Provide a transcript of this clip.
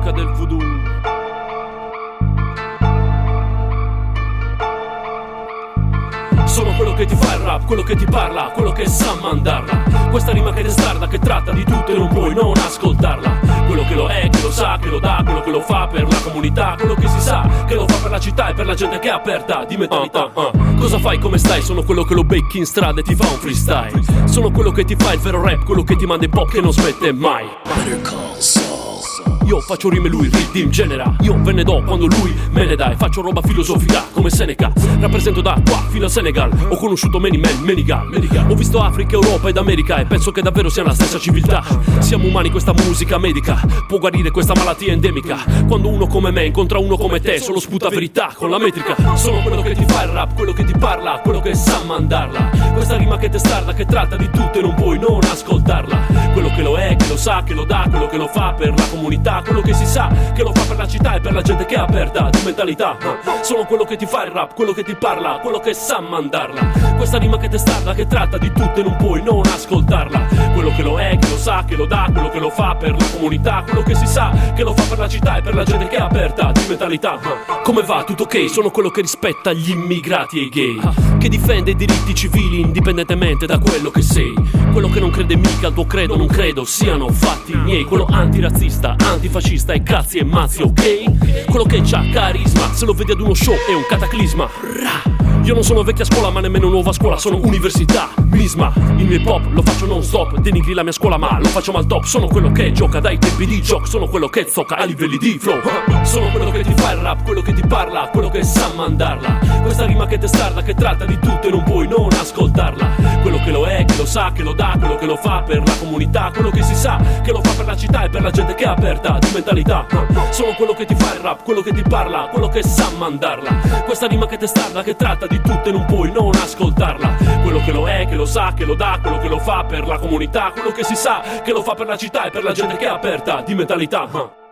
musica del voodoo. Sono quello che ti fa il rap, quello che ti parla, quello che sa mandarla. Questa rima che testarda, che tratta di tutto e non puoi non ascoltarla. Quello che lo è, che lo sa, che lo dà, quello che lo fa per la comunità, quello che si sa, che lo fa per la città e per la gente che è aperta di mentalità. Cosa fai, come stai? Sono quello che lo becchi in strada e ti fa un freestyle. Sono quello che ti fa il vero rap, quello che ti manda il pop che non smette mai. Io faccio rime, lui riddim genera. Io ve ne do quando lui me ne dà. E faccio roba filosofica come Seneca. Rappresento da qua fino a Senegal. Ho conosciuto many men, Menigal. Ho visto Africa, Europa ed America. E penso che davvero sia la stessa civiltà. Siamo umani, questa musica medica può guarire questa malattia endemica. Quando uno come me incontra uno come te, solo sputa verità con la metrica. Sono quello che ti fa il rap, quello che ti parla, quello che sa mandarla. Questa rima che testarda, che tratta di tutto e non puoi non ascoltarla. Quello che lo è, che lo sa, che lo dà, quello che lo fa per la comunità, quello che si sa, che lo fa per la città e per la gente che è aperta di mentalità. Sono quello che ti fa il rap, quello che ti parla, quello che sa mandarla. Questa rima che testarda, che tratta di tutto e non puoi non ascoltarla. Quello che lo è, che lo sa, che lo dà, quello che lo fa per la comunità, quello che si sa, che lo fa per la città e per la gente che è aperta di mentalità. Come va? Tutto ok? Sono quello che rispetta gli immigrati e i gay, che difende i diritti civili indipendentemente da quello che sei. Quello che non crede mica al tuo credo, non credo siano fatti miei. Quello antirazzista, antifascista e cazzi e mazzi, ok? Quello che c'ha carisma, se lo vedi ad uno show è un cataclisma. Io non sono vecchia scuola ma nemmeno nuova scuola, sono università, misma. Il mio hip hop lo faccio non stop, denigri la mia scuola ma lo faccio mal top. Sono quello che gioca dai tempi di gioco, sono quello che zocca a livelli di flow. Sono quello che ti fa il rap, quello che ti parla, quello che sa mandarla. Questa rima che testarda, che tratta di tutto e non puoi non ascoltarla. Quello che lo è, che lo sa, che lo dà, quello che lo fa per la comunità, quello che si sa, che lo fa per la città e per la gente che è aperta di mentalità. Sono quello che ti fa il rap, quello che ti parla, quello che sa mandarla. Questa rima che testarda, che tratta di tutto e non puoi non ascoltarla. Quello che lo è, che lo sa, che lo dà, quello che lo fa per la comunità, quello che si sa, che lo fa per la città e per la gente che è aperta di mentalità.